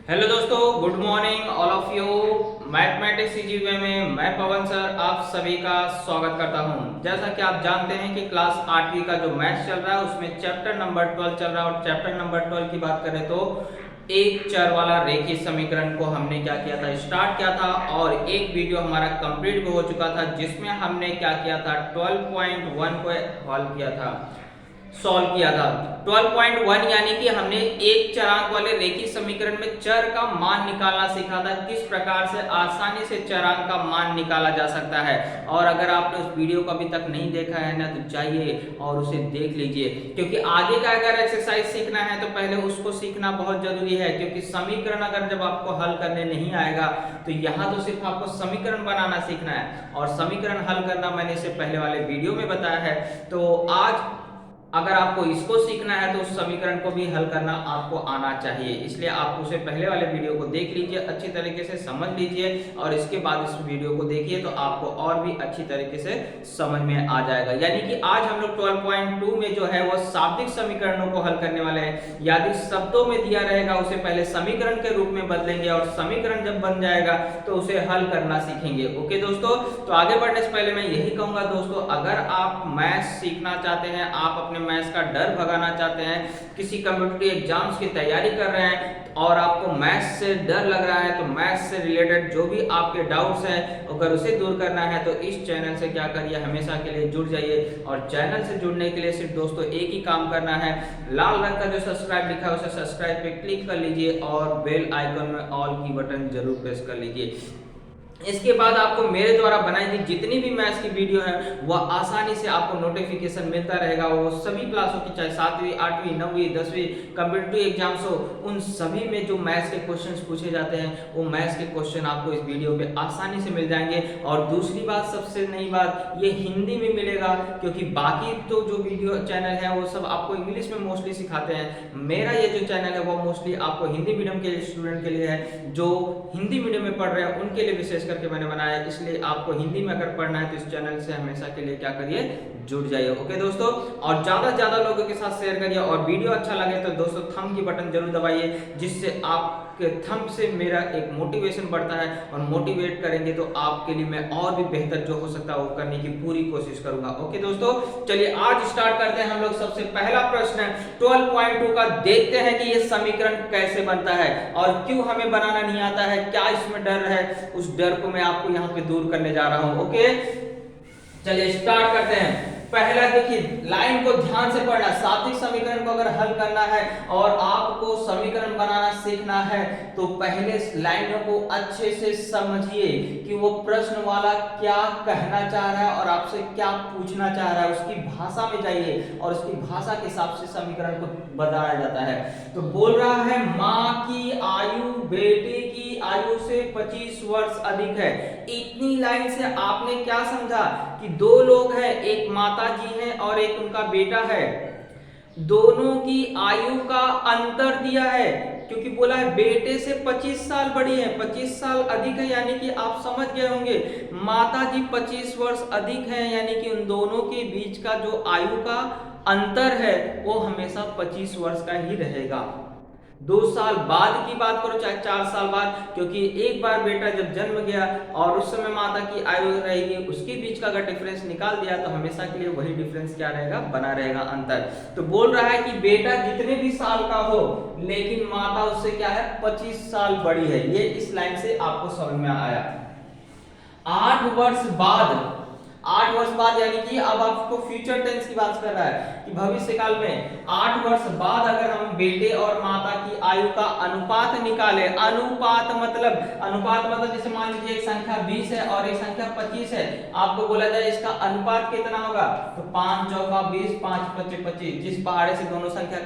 Hello दोस्तों, good morning all of you. Mathematics CGPA में मैं पवन सर आप सभी का स्वागत करता हूं। जैसा कि आप जानते हैं कि क्लास 8वीं का जो मैथ्स चल रहा है उसमें चैप्टर नंबर 12 चल रहा है और चैप्टर नंबर 12 की बात करें तो एक चर वाला रेखीय समीकरण को हमने क्या किया था, स्टार्ट किया था और एक वीडियो हमारा कंप्लीट भी हो चुका था जिसमें हमने क्या किया था 12.1 को हल किया था, सॉल्व किया था। 12.1 यानी कि हमने एक चरांक वाले रेखीय समीकरण में चर का मान निकालना सीखा था, किस प्रकार से आसानी से चरांक का मान निकाला जा सकता है। और अगर आपने उस वीडियो को अभी तक नहीं देखा है ना तो जाइए और उसे देख लीजिए, क्योंकि आगे का अगर एक्सरसाइज सीखना है तो पहले उसको सीखना बहुत जरूरी है। क्योंकि समीकरण अगर जब आपको हल करने नहीं आएगा तो यहाँ तो सिर्फ आपको समीकरण बनाना सीखना है और समीकरण हल करना मैंने इससे पहले वाले वीडियो में बताया है। तो आज अगर आपको इसको सीखना है तो उस समीकरण को भी हल करना आपको आना चाहिए, इसलिए आप उसे पहले वाले वीडियो को देख लीजिए, अच्छी तरीके से समझ लीजिए और इसके बाद इस वीडियो को देखिए तो आपको और भी अच्छी तरीके से समझ में आ जाएगा। यानी कि आज हम लोग 12.2 में जो है वो शाब्दिक समीकरणों को हल करने वाले हैं। यदि शब्दों में दिया रहेगा उसे पहले समीकरण के रूप में बदलेंगे और समीकरण जब बन जाएगा तो उसे हल करना सीखेंगे। ओके दोस्तों, तो आगे बढ़ने से पहले मैं यही कहूंगा दोस्तों, अगर आप मैथ्स सीखना चाहते हैं, आप अपने मैथ्स का डर भगाना चाहते हैं, किसी कम्पिटिटिव एग्जाम्स की तैयारी कर रहे हैं और आपको मैथ्स से डर लग रहा है, तो मैथ्स से रिलेटेड जो भी आपके डाउट्स हैं अगर उसे दूर करना है तो इस चैनल से क्या करिए, हमेशा के लिए जुड़ जाइए। और चैनल से जुड़ने के लिए सिर्फ दोस्तों एक ही काम करना है, लाल रंग का जो सब्सक्राइब लिखा है उसे सब्सक्राइब पे क्लिक कर लीजिए और बेल आइकन में ऑल की बटन जरूर प्रेस कर लीजिए। इसके बाद आपको मेरे द्वारा बनाई गई जितनी भी मैथ्स की वीडियो है वह आसानी से आपको नोटिफिकेशन मिलता रहेगा। वो सभी क्लासों की, चाहे 7वीं 8वीं 9वीं 10वीं कम्पिटिटिव एग्जाम्स हो, उन सभी में जो मैथ्स के क्वेश्चंस पूछे जाते हैं वो मैथ्स के क्वेश्चन आपको इस वीडियो पे आसानी से मिल जाएंगे। और दूसरी बात, सबसे नई बात, ये हिंदी में मिलेगा, क्योंकि बाकी तो जो वीडियो चैनल है वो सब आपको इंग्लिश में मोस्टली सिखाते हैं। मेरा ये जो चैनल है वो मोस्टली आपको हिंदी मीडियम के स्टूडेंट के लिए है, जो हिंदी मीडियम में पढ़ रहे हैं उनके लिए विशेष करके मैंने बनाया है। इसलिए आपको हिंदी में अगर पढ़ना है तो इस चैनल से हमेशा के लिए क्या करिए, जुड़ जाइए। ओके दोस्तों, और ज्यादा से ज्यादा लोगों के साथ शेयर करिए और वीडियो अच्छा लगे तो दोस्तों थंब की बटन जरूर दबाइए, जिससे आपके थंब से मेरा एक मोटिवेशन बढ़ता है और मोटिवेट करेंगे तो आपके लिए मैं और भी बेहतर जो हो सकता है वो करने की पूरी कोशिश करूंगा। ओके दोस्तों, चलिए आज स्टार्ट करते हैं हम लोग। सबसे पहला प्रश्न है 12.2 का, देखते हैं कि ये समीकरण कैसे बनता है और क्यों हमें बनाना नहीं आता है, क्या इसमें डर है, उस डर को मैं आपको यहाँ पे दूर करने जा रहा हूं। ओके, चलिए स्टार्ट करते हैं। पहला देखिए, लाइन को ध्यान से पढ़ना, शाब्दिक समीकरण को अगर हल करना है और आपको समीकरण बनाना सीखना है तो पहले लाइनों को अच्छे से समझिए कि वो प्रश्न वाला क्या कहना चाह रहा है और आपसे क्या पूछना चाह रहा है, उसकी भाषा में जाइए और उसकी भाषा के हिसाब से समीकरण को बताया जाता है। तो बोल रहा है माँ की आयु बेटे की आयु से 25 वर्ष अधिक है। इतनी लाइन से आपने क्या समझा कि दो लोग हैं, एक माता जी हैं और एक उनका बेटा है, दोनों की आयु का अंतर दिया है, क्योंकि बोला है बेटे से 25 साल बड़ी है, 25 साल अधिक है, यानी कि आप समझ गए होंगे माता जी 25 वर्ष अधिक है, यानी कि उन दोनों के बीच का जो आयु का अंतर है वो हमेशा 25 वर्ष का ही रहेगा। 2 साल बाद की बात करो चाहे 4 साल बाद, क्योंकि एक बार बेटा जब जन्म गया और उस समय माता की आयु रहेगी, उसके बीच का अगर डिफरेंस निकाल दिया तो हमेशा के लिए वही डिफरेंस क्या रहेगा, बना रहेगा, अंतर। तो बोल रहा है कि बेटा जितने भी साल का हो लेकिन माता उससे क्या है, 25 साल बड़ी है। ये इस लाइन से आपको समझ में आया। 8 वर्ष बाद, 8 वर्ष बाद यानी कि अब आपको फ्यूचर टेंस की बात कर रहा है कि भविष्य काल में 8 वर्ष बाद अगर हम बेटे और माता की आयु का अनुपात निकाले, अनुपात मतलब जैसे मान लीजिए एक संख्या 20 है और एक संख्या 25 है, आपको बोला जाए इसका अनुपात कितना होगा, तो 5 चौका 20, 5 पच्चे 25, जिस पहाड़े से दोनों संख्या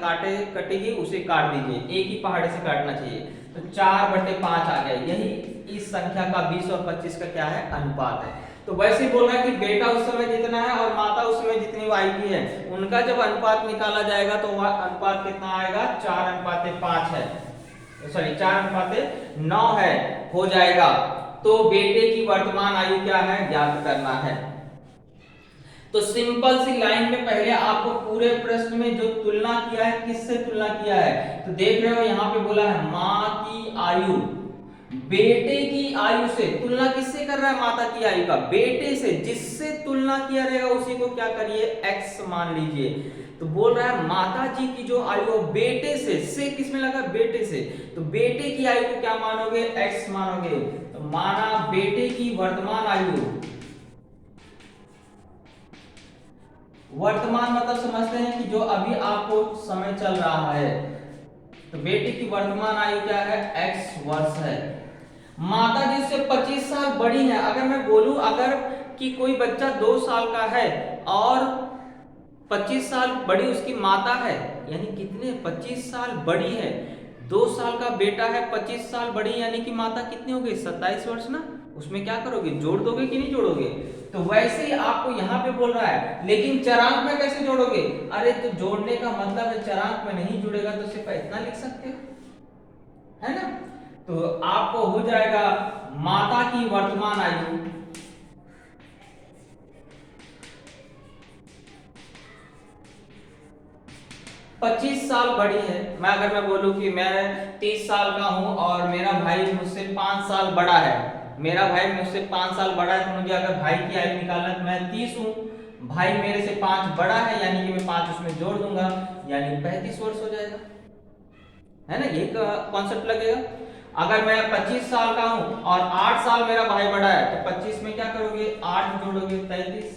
कटेगी उसे काट दीजिए, एक ही पहाड़े से काटना चाहिए, तो 4/5 आ गया। यही इस संख्या का 20 और 25 का क्या है, अनुपात है। तो वैसे ही बोल रहा है कि बेटा उस समय जितना है और माता उस समय जितनी आयु की है, उनका जब अनुपात निकाला जाएगा तो वह अनुपात कितना आएगा, 4:5 है, सॉरी 4:9 है, हो जाएगा। तो बेटे की वर्तमान आयु क्या है, ज्ञात करना है। तो सिंपल सी लाइन में पहले आपको पूरे प्रश्न में जो तुलना किया है, किससे तुलना किया है, तो देख रहे हो यहाँ पे बोला है माँ की आयु बेटे की आयु से। तुलना किससे कर रहा है? माता की आयु का बेटे से। जिससे तुलना किया रहेगा उसी को क्या करिए? x मान लीजिए। तो बोल रहा है माता जी की जो आयु बेटे से किस में लगा? बेटे से। तो बेटे की आयु को क्या मानोगे? x मानोगे। तो माना बेटे की वर्तमान आयु, वर्तमान मतलब समझते हैं कि जो अभी आपको समय चल रहा है, तो बेटे की वर्तमान आयु क्या है? x वर्ष है। माता जी से 25 साल बड़ी है। अगर मैं बोलूं अगर कि कोई बच्चा 2 साल का है और 25 साल बड़ी उसकी माता है, यानी कितने? 25 साल बड़ी है। 2 साल का बेटा है, 25 साल बड़ी, यानी कि माता कितनी हो गई? 27 वर्ष ना। उसमें क्या करोगे? जोड़ दोगे कि नहीं जोड़ोगे? तो वैसे ही आपको यहाँ पे बोल रहा है, लेकिन चरांक में कैसे जोड़ोगे? अरे तो जोड़ने का मतलब है चरांक में नहीं जुड़ेगा तो सिर्फ इतना लिख सकते हो, है ना। तो आपको हो जाएगा माता की वर्तमान आयु 25 साल बड़ी है। अगर मैं बोलूं कि मैं 30 साल का हूं और मेरा भाई मुझसे 5 साल बड़ा है, मेरा भाई मुझसे 5 साल बड़ा है, तो मुझे अगर भाई की आयु निकालना है तो मैं 30 हूं, भाई मेरे से 5 बड़ा है, यानी कि मैं 5 उसमें जोड़ दूंगा, यानी 35 वर्ष हो जाएगा, है ना। ये कॉन्सेप्ट लगेगा। अगर मैं 25 साल का हूं और 8 साल मेरा भाई बड़ा है, तो 25 में क्या करोगे? 8 जोड़ोगे 33।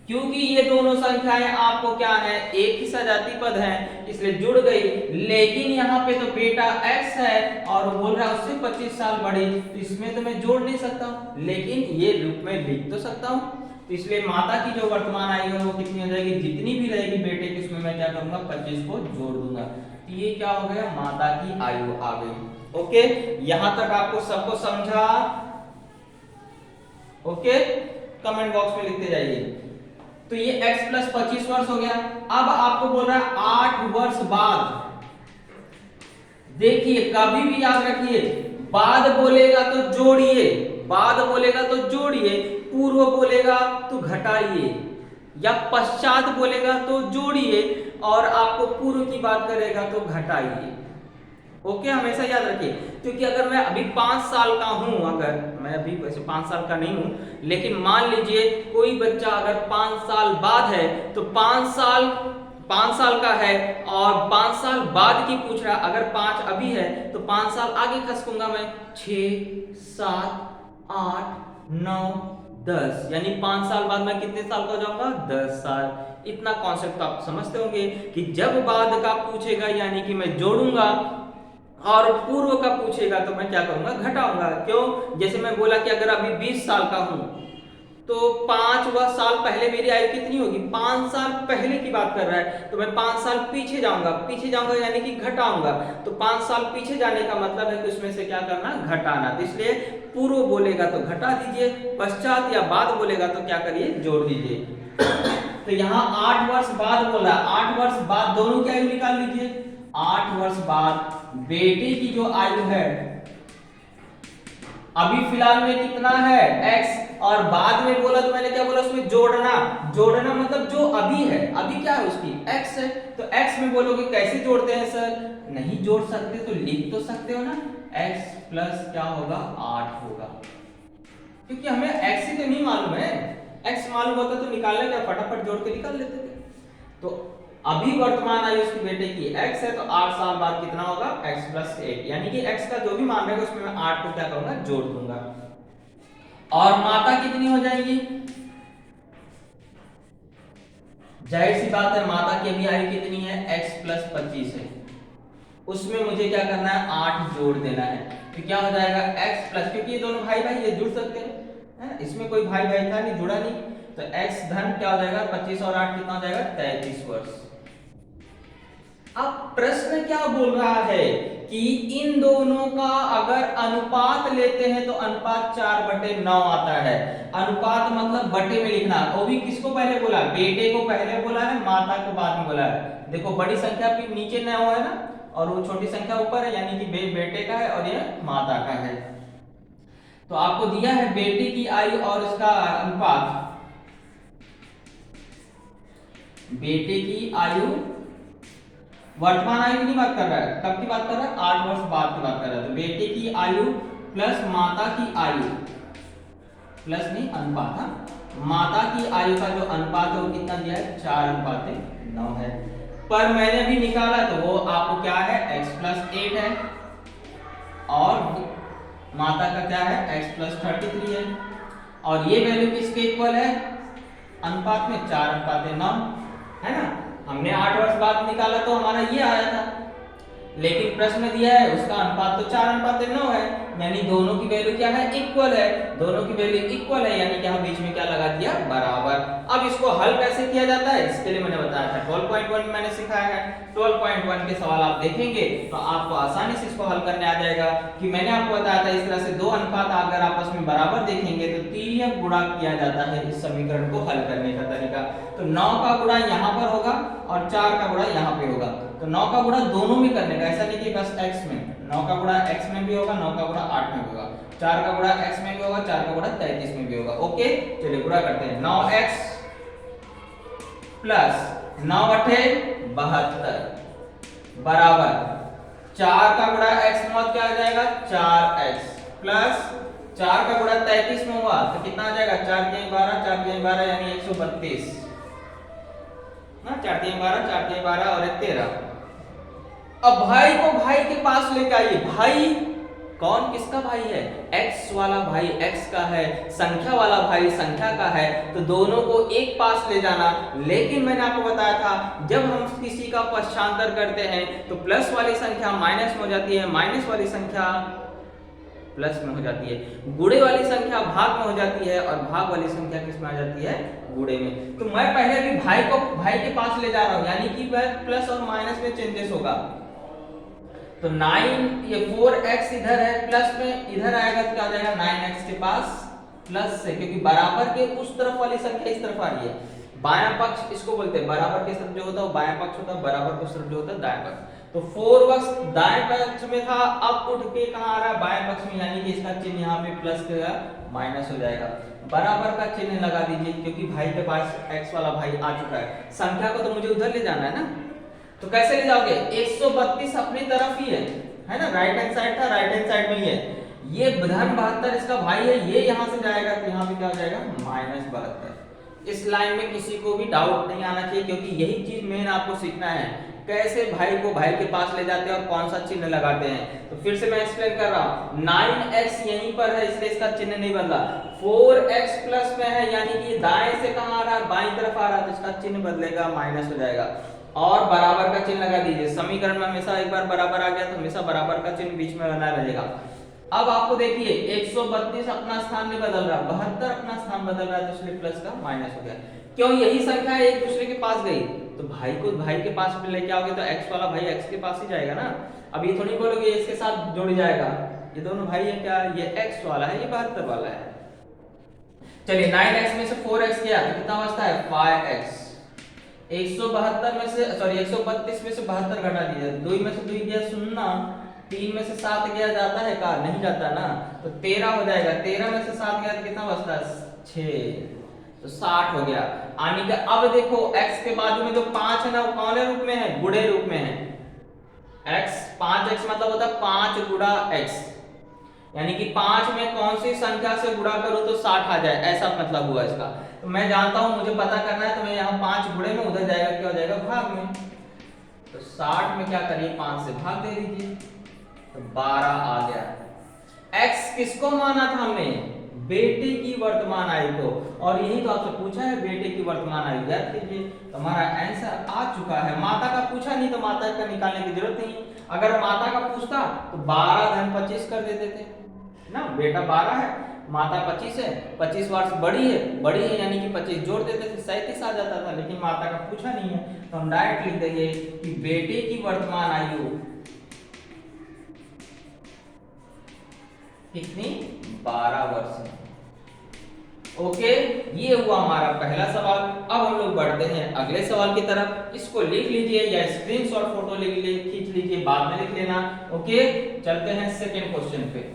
क्योंकि ये दोनों संख्याएं आपको क्या है? एक ही सजाती पद है, इसलिए जुड़ गई। लेकिन यहाँ पे तो बेटा x है और बोल रहा है उससे 25 साल बड़ी, तो इसमें तो मैं जोड़ नहीं सकता हूँ, लेकिन ये रूप में लिख तो सकता हूँ। तो इसलिए माता की जो वर्तमान आयु है वो कितनी हो जाएगी? जितनी भी रहेगी बेटे की, उसमें मैं क्या करूंगा? 25 को जोड़ दूंगा। तो ये क्या हो गया? माता की आयु आ गई। ओके, यहां तक आपको सबको समझा? ओके, कमेंट बॉक्स में लिखते जाइए। तो ये x प्लस 25 वर्ष हो गया। अब आपको बोल रहा है 8 वर्ष बाद। देखिए कभी भी याद रखिए, बाद बोलेगा तो जोड़िए, बाद बोलेगा तो जोड़िए, पूर्व बोलेगा तो घटाइए, या पश्चात बोलेगा तो जोड़िए, और आपको पूर्व की बात करेगा तो घटाइए। ओके, हमेशा याद रखिए। क्योंकि अगर मैं अभी 5 साल का हूं, अगर मैं अभी वैसे 5 साल का नहीं हूं, लेकिन मान लीजिए कोई बच्चा अगर 5 साल बाद है, तो 5 साल का है और 5 साल बाद की पूछ रहा, अगर 5 अभी है तो 5 साल आगे खसकूंगा मैं, 6 7 8 9 10, यानी 5 साल बाद मैं कितने साल का हो जाऊंगा? 10 साल। इतना कॉन्सेप्ट आप समझते होंगे कि जब बाद का पूछेगा यानी कि मैं जोड़ूंगा, और पूर्व का पूछेगा तो मैं क्या करूंगा? घटाऊंगा। क्यों? जैसे मैं बोला कि अगर अभी 20 साल का हूं, तो 5 साल पहले मेरी आयु कितनी होगी? 5 साल पहले की बात कर रहा है, तो मैं 5 साल पीछे जाऊंगा यानी कि घटाऊंगा। तो 5 साल पीछे जाने का मतलब है कि उसमें से क्या करना? घटाना। तो इसलिए पूर्व बोलेगा तो घटा दीजिए, पश्चात या बाद बोलेगा तो क्या करिए? जोड़ दीजिए। तो यहाँ 8 वर्ष बाद बोला, 8 वर्ष बाद दोनों की आयु निकाल लीजिए। 8 वर्ष बाद बेटे की जो आयु है अभी फिलहाल में कितना है? x, और बाद में बोला तो मैंने क्या बोला? उसमें जोड़ना मतलब जो अभी है, अभी क्या है उसकी? x है। तो x में बोलोगे कैसे जोड़ते हैं सर? नहीं जोड़ सकते तो लिख तो सकते हो ना, x प्लस क्या होगा? 8 होगा। क्योंकि हमें x ही तो नहीं मालूम है, x मालूम होता तो निकालने का फटाफट जोड़ के निकाल लेते थे। तो अभी वर्तमान आयु उसकी बेटे की x है, तो 8 साल बाद कितना होगा? x प्लस 8, यानी कि x का जो भी मान रहेगा उसमें मैं 8 को क्या करूंगा? जोड़ दूंगा। और माता कितनी हो जाएगी? जाहिर सी बात है माता की अभी आयु कितनी है? x प्लस 25 है, उसमें मुझे क्या करना है? 8 जोड़ देना है। तो क्या हो जाएगा? x प्लस, क्योंकि ये दोनों भाई भाई ये जुड़ सकते हैं, है ना, इसमें कोई भाई भाई था नहीं, जुड़ा नहीं, तो x धन क्या हो जाएगा? 25 और 8 कितना हो जाएगा? 33 वर्ष। अब प्रश्न क्या बोल रहा है कि इन दोनों का अगर अनुपात लेते हैं तो अनुपात 4/9 आता है। अनुपात मतलब बटे में लिखना, वो भी किसको पहले बोला? बेटे को पहले बोला है, माता को बाद में बोला है। देखो बड़ी संख्या भी नीचे 9 है ना, और वो छोटी संख्या ऊपर है, यानी कि बेटे का है और ये माता का है। तो आपको दिया है बेटे की आयु और इसका अनुपात, बेटे की आयु, वर्तमान आयु की नहीं बात कर रहा है, कब की बात कर रहा है, 8 वर्ष बाद की बात कर रहा है। तो बेटे की आयु प्लस माता की आयु, प्लस नहीं अनुपात, हाँ, माता की आयु का जो अनुपात है वो कितना दिया है, 4:9 है। पर मैंने अभी निकाला तो वो आपको क्या है, x प्लस 8 है, और माता का क्या है, x प्लस 33 है, और ये वैल्यू किसके इक्वल है, अनुपात में 4:9 है ना। हमने 8 वर्ष बाद निकाला तो हमारा ये आया था, लेकिन प्रश्न दिया है उसका अनुपात तो 4:9 है, यानी दोनों की वैल्यू क्या है, इक्वल है। दोनों की वैल्यू इक्वल है यानी कि हम बीच में क्या लगा दिया, बराबर। अब इसको हल कैसे किया जाता है, इसके लिए मैंने बताया था 12.1 मैंने सिखाया है। 12.1 के सवाल आप देखेंगे तो आपको आसानी से इसको हल करने आ जाएगा। कि मैंने आपको बताया था इस तरह से दो अनुपात अगर आपस में बराबर देखेंगे तो तिर्यक गुणा किया जाता है इस समीकरण को हल करने का तरीका। तो 9 का गुणा यहाँ पर होगा और 4 का गुणा यहाँ पे होगा। तो 9 का गुणा दोनों में करने का, ऐसा नहीं कि बस x में, 9 का गुणा x में भी होगा, 9 का गुणा 8 में भी होगा, 4 का गुणा x में भी होगा, 4 का गुणा 33 में भी होगा। ओके, चलिए गुणा करते हैं। 9x प्लस 9 अठे 72 बराबर 4 का गुणा x मौत क्या आ जाएगा, 4x प्लस 4 का गुणा 33 में हुआ तो कितना आ जाएगा, 4 के 12, 4 के 12 यानी 132 ना, 4 के 12, 4 के 12 और 13। अब भाई को भाई के पास लेकर आइए। भाई कौन किसका भाई है, x वाला भाई x का है, संख्या वाला भाई संख्या का है, तो दोनों को एक पास ले जाना। लेकिन मैंने आपको बताया था जब हम किसी का पक्षांतर करते हैं तो प्लस वाली संख्या माइनस में हो जाती है, माइनस वाली संख्या प्लस में हो जाती है, गुणे वाली संख्या भाग में हो जाती है और भाग वाली संख्या किस में आ जाती है, गुणे में। तो मैं पहले भी भाई को भाई के पास ले जा रहा हूं, यानी कि वह प्लस और माइनस में चेंजेस होगा। तो 9 ये 4x इधर है, प्लस में इधर आएगा तो क्या हो जाएगा, 9x के पास प्लस से, क्योंकि बराबर के उस तरफ वाली संख्या इस तरफ आ रही है। बायां पक्ष इसको बोलते हैं, बराबर के तरफ जो होता है वो बायां पक्ष होता है, बराबर के तरफ जो होता है दायां पक्ष। तो 4x दाएं पक्ष में था, अब उठ के कहां आ रहा है, बाएं पक्ष में, यानी कि इसका चिन्ह यहाँ पे प्लस का माइनस हो जाएगा। बराबर का चिन्ह लगा दीजिए क्योंकि भाई के पास x वाला भाई आ चुका है, संख्या को तो मुझे उधर ले जाना है ना। तो कैसे ले जाओगे, 132 अपनी तरफ ही है ना, राइट हैंड साइड था, राइट हैंड साइड में ही है। ये धन 72 इसका भाई है, ये यहां से जाएगा तो यहां पे क्या हो जाएगा, -72। इस लाइन में किसी को भी डाउट नहीं आना चाहिए, क्योंकि यही चीज मेन आपको सीखना है, कैसे भाई को भाई के पास ले जाते हैं और कौन सा चिन्ह लगाते हैं। तो फिर से मैं एक्सप्लेन कर रहा हूं, 9x यहीं पर है इसलिए इसका चिन्ह नहीं बदला, 4x प्लस में है यानी कि दाएं से कहां आ रहा है, बाईं तरफ आ रहा है, तो इसका चिन्ह बदलेगा, माइनस हो जाएगा। और बराबर का चिन्ह लगा दीजिए, समीकरण में हमेशा एक बार बराबर आ गया तो हमेशा बराबर का चिन्ह बीच में बना रहेगा। अब आपको देखिए 132 अपना स्थान नहीं बदल रहा, 72 अपना स्थान बदल रहा है, तो इसलिए प्लस का माइनस हो गया। क्यों, यही संख्या एक दूसरे के पास गई तो भाई को भाई के पास भी लेके आओगे तो x वाला भाई x के पास ही जाएगा ना। अब ये थोड़ी बोलोगे इसके साथ जुड़ जाएगा, ये दोनों भाई है क्या, ये x वाला है, ये 72 वाला है। चलिए 9x में से 4x गया तो कितना बचता है, 5x। 172 में से सॉरी 132 में से 72 घटा दीजिए, 2 में से 2 गया 0, 3 में से 7 गया जाता है का, नहीं जाता ना, तो 13 हो जाएगा। 13 में से 7 गया तो कितना बचता है, 6, तो 60 हो गया। आने का अब देखो x के बाजू में जो 5 है ना वो कौन रूप में है, गुणे रूप में है। x 5x मतलब होता है 5 गुणा x, यानी कि 5 में कौन सी संख्या से गुणा करूं तो 60 आ जाए, ऐसा मतलब हुआ इसका। तो मैं जानता हूं मुझे पता करना है, तो मैं यहाँ 5 गुणे में, उधर जाएगा क्या हो जाएगा, भाग में। तो 60 में क्या करिए, 5 से भाग दे दीजिए तो 12 आ गया। x किसको माना था हमने, बेटे की वर्तमान आयु को, और यही तो आपसे पूछा है बेटे की वर्तमान आयु, याद कीजिए। तो हमारा आंसर आ चुका है। माता का पूछा नहीं तो माता का निकालने की जरूरत नहीं, अगर माता का पूछता तो 12 धन 25 कर देते थे ना, बेटा 12 है, माता 25 है, 25 वर्ष बड़ी है यानी कि 25 जोड़ देते थे, 37 आ जाता था। लेकिन माता का पूछा नहीं है तो हम डायरेक्ट लिख देंगे कि बेटे की वर्तमान आयु कितनी, 12 वर्ष। ओके, ये हुआ हमारा पहला सवाल। अब हम लोग बढ़ते हैं अगले सवाल की तरफ। इसको लिख लीजिए या स्क्रीनशॉट फोटो खींच लीजिए, बाद में लिख लेना। ओके, चलते हैं सेकंड क्वेश्चन पे।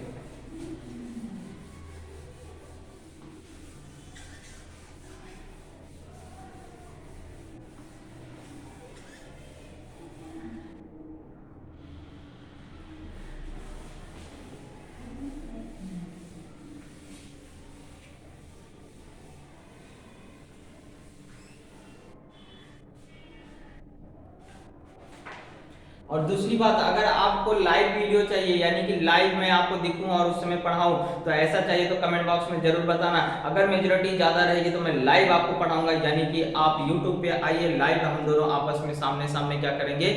और दूसरी बात, अगर आपको लाइव वीडियो चाहिए यानी कि लाइव मैं आपको दिखूं और उस समय पढ़ाऊं, तो ऐसा चाहिए तो कमेंट बॉक्स में जरूर बताना। अगर मेजॉरिटी ज्यादा रहेगी तो मैं लाइव आपको पढ़ाऊंगा, यानी कि आप यूट्यूब पे आइए लाइव, हम दोनों आपस में सामने सामने क्या करेंगे,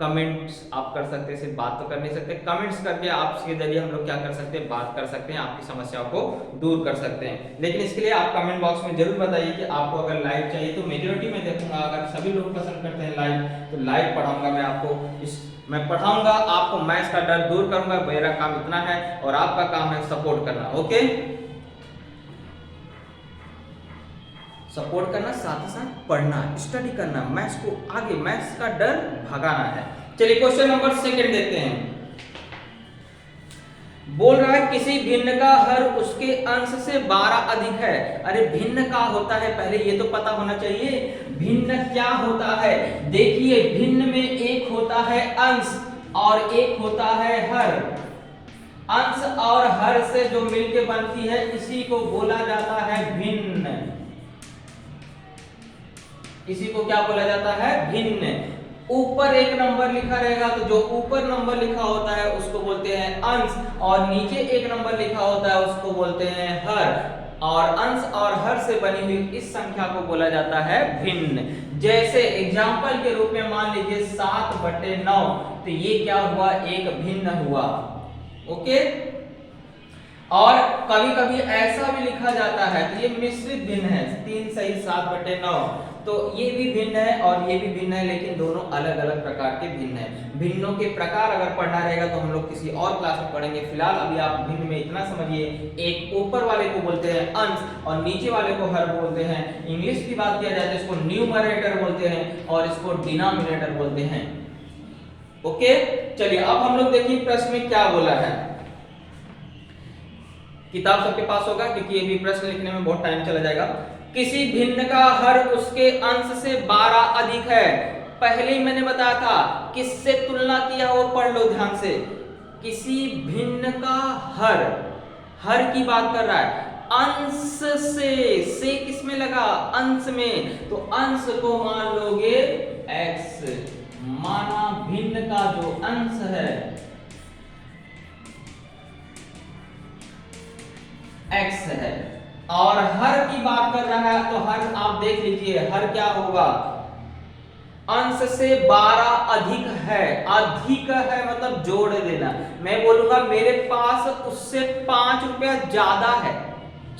कमेंट्स आप कर सकते हैं, सिर्फ बात तो कर नहीं सकते, कमेंट्स करके आपके जरिए हम लोग क्या कर सकते हैं, बात कर सकते हैं, आपकी समस्याओं को दूर कर सकते हैं। लेकिन इसके लिए आप कमेंट बॉक्स में जरूर बताइए कि आपको अगर लाइव चाहिए तो मेजॉरिटी में देखूंगा, अगर सभी लोग पसंद करते हैं लाइव तो लाइव पढ़ाऊंगा मैं आपको, मैं पढ़ाऊंगा आपको, मैथ्स का डर दूर करूंगा, मेरा काम इतना है और आपका काम है सपोर्ट करना। ओके, सपोर्ट करना, साथ ही साथ पढ़ना, स्टडी करना, मैथ्स को आगे, मैथ्स का डर भगाना है। चलिए क्वेश्चन नंबर 2 देखते हैं। बोल रहा है किसी भिन्न का हर उसके अंश से 12 अधिक है। अरे भिन्न का होता है, पहले ये तो पता होना चाहिए भिन्न क्या होता है। देखिए भिन्न में एक होता है अंश और एक होता है हर। अंश और हर से जो मिलके बनती है इसी को बोला जाता है भिन्न। इसी को क्या बोला जाता है, भिन्न। ऊपर एक नंबर लिखा रहेगा तो जो ऊपर नंबर लिखा होता है उसको बोलते हैं अंश, और नीचे एक नंबर लिखा होता है उसको बोलते हैं हर। और अंश और हर से बनी हुई इस संख्या को बोला जाता है भिन्न। जैसे एग्जाम्पल के रूप में मान लीजिए 7/9, तो ये क्या हुआ, एक भिन्न हुआ। ओके, और कभी कभी ऐसा भी लिखा जाता है तो ये मिश्रित भिन्न है, 3 सही 7/9, तो ये भी भिन्न है और ये भी भिन्न है, लेकिन दोनों अलग अलग प्रकार के भिन्न है। भिन्नों के प्रकार अगर पढ़ना रहेगा तो हम लोग किसी और क्लास में पढ़ेंगे। फिलहाल अभी आप भिन्न में इतना समझिए, एक ऊपर वाले को बोलते हैं अंश और नीचे वाले को हर बोलते हैं। इंग्लिश की बात किया जाए तो इसको न्यूमरेटर बोलते हैं और इसको डिनोमिनेटर बोलते हैं। ओके, चलिए अब हम लोग देखिए प्रश्न में क्या बोला है। किताब सबके पास होगा क्योंकि ये भी प्रश्न लिखने में बहुत टाइम चला जाएगा। किसी भिन्न का हर उसके अंश से 12 अधिक है। पहले ही मैंने बताया था, किससे तुलना किया वो पढ़ लो ध्यान से। किसी भिन्न का हर, हर की बात कर रहा है, अंश से किस में लगा, अंश में, तो अंश को मान लोगे x, माना भिन्न का जो अंश है x है, और हर की बात कर रहा है तो हर आप देख लीजिए, हर क्या होगा, अंश से 12 अधिक है। अधिक है मतलब जोड़ देना। मैं बोलूंगा मेरे पास उससे 5 रुपया ज्यादा है,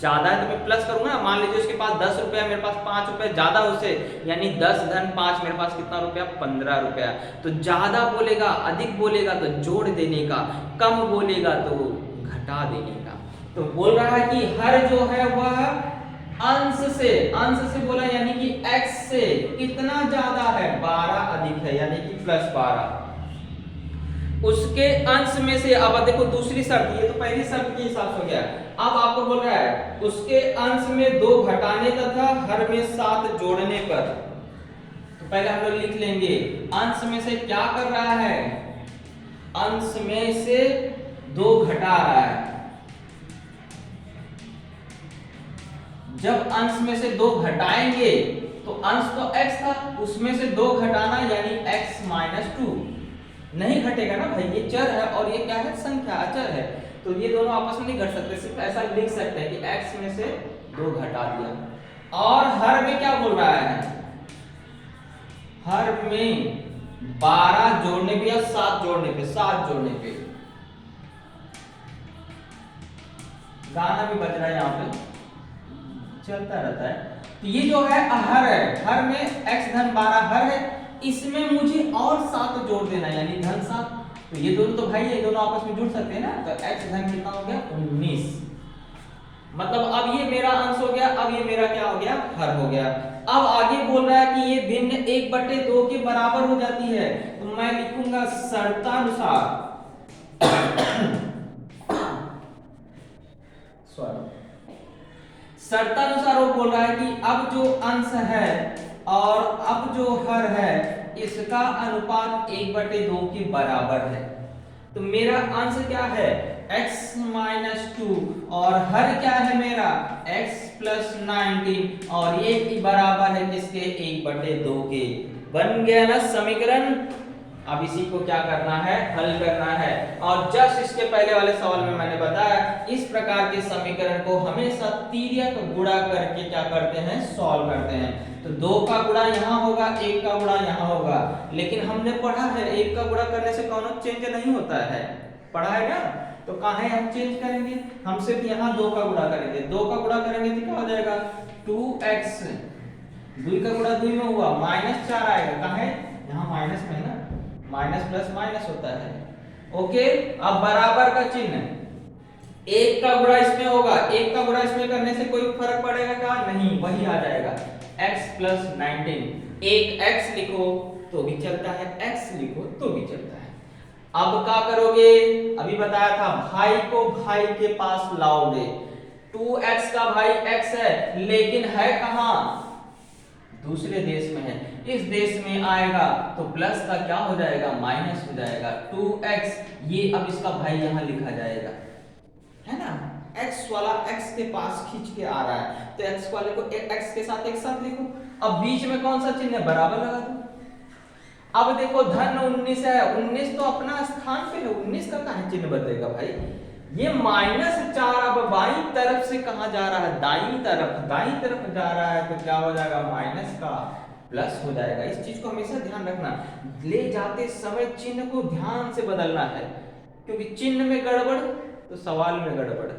ज्यादा है तो मैं प्लस करूंगा ना। मान लीजिए उसके पास 10 रुपया, मेरे पास 5 रुपया ज्यादा उससे, यानी 10 धन 5, मेरे पास कितना रुपया, 15 रुपया। तो ज्यादा बोलेगा, अधिक बोलेगा तो जोड़ देने का, कम बोलेगा तो घटा देने का। तो बोल रहा है कि हर जो है वह अंश से बोला, यानी कि x से कितना ज्यादा है, 12 अधिक है, यानी कि +12। उसके अंश में से, अब देखो दूसरी शर्त, ये तो पहली शर्त के हिसाब से हो गया। अब आपको बोल रहा है उसके अंश में 2 घटाने तथा हर में 7 जोड़ने पर। तो पहले हम लोग लिख लेंगे अंश में से क्या कर रहा है, अंश में से 2 घटा रहा है। जब अंश में से 2 घटाएंगे तो अंश तो x था, उसमें से 2 घटाना यानी x - 2, नहीं घटेगा ना भाई, ये चर है और ये क्या है, संख्या, अचर है, तो ये दोनों आपस में नहीं घट सकते। सिर्फ ऐसा लिख सकते हैं कि x में से 2 घटा दिया। और हर में क्या बोल रहा है, हर में 12 जोड़ने पे या 7 जोड़ने पे, 7 जोड़ने पे। गाना भी बज रहा है यहाँ पे, चलता रहता है। तो ये जो है हर है, हर में x धन 12 हर है, इसमें मुझे और 7 जोड़ देना यानी धन 7। तो ये दोनों तो भाई ये दोनों आपस में जुड़ सकते हैं ना। तो x धन कितना हो गया, 19। मतलब अब ये मेरा अंश हो गया, अब ये मेरा क्या हो गया, हर हो गया। अब आगे बोल रहा है कि ये भिन्न 1/2 के बराबर हो जाती है, तो मैं लिखूंगा शर्तानुसार शर्तानुसार वो बोल रहा है कि अब जो अंश है और अब जो हर है इसका अनुपात 1/2 के बराबर है। तो मेरा अंश क्या है, x - 2, और हर क्या है मेरा, x + 19, और ये बराबर है किसके, 1/2 के। बन गया ना समीकरण। अब इसी को क्या करना है, हल करना है। और जस्ट इसके पहले वाले सवाल में मैंने बताया इस प्रकार के समीकरण को हमेशा तिर्यक गुणा करके क्या करते हैं, सॉल्व करते हैं। तो 2 का गुणा यहाँ होगा, 1 का गुणा यहाँ होगा, लेकिन हमने पढ़ा है 1 का गुणा करने से कौन चेंज नहीं होता है, पढ़ा है ना। तो कहाँ है हम चेंज करेंगे, हम सिर्फ यहाँ 2 का गुणा करेंगे, 2 का गुणा करेंगे तो क्या हो जाएगा 2x, 2 का गुणा 2 में हुआ -4 आएगा, कहाँ है यहाँ माइनस में ना, माइनस प्लस माइनस होता है। ओके, अब बराबर का चिन्ह, 1 का गुणा इसमें होगा, 1 का गुणा इसमें करने से कोई फर्क पड़ेगा क्या, नहीं, वही आ जाएगा x + 19। एक x लिखो तो भी चलता है, x लिखो तो भी चलता है। अब क्या करोगे, अभी बताया था भाई को भाई के पास लाओगे, 2x का भाई x है लेकिन है कहां, दूसरे देश में है, इस देश में आएगा तो प्लस का क्या हो जाएगा, माइनस हो जाएगा 2x, ये अब इसका भाई यहां लिखा जाएगा, है ना। x वाला x के पास खींच के आ रहा है तो x वाले को x के साथ एक साथ लिखो। अब बीच में कौन सा चिन्ह है, बराबर लगा दो। अब देखो धन 19 है, 19 तो अपना स्थान पे है, 19 का कहां चिन्ह बदलेगा भाई, ये -4 अब बाईं तरफ से कहां जा रहा है, दाईं तरफ जा रहा है, तो क्या हो जाएगा माइनस का प्लस हो जाएगा। इस चीज को हमेशा ध्यान रखना, ले जाते समय चिन्ह को ध्यान से बदलना है, क्योंकि चिन्ह में गड़बड़ तो सवाल में गड़बड़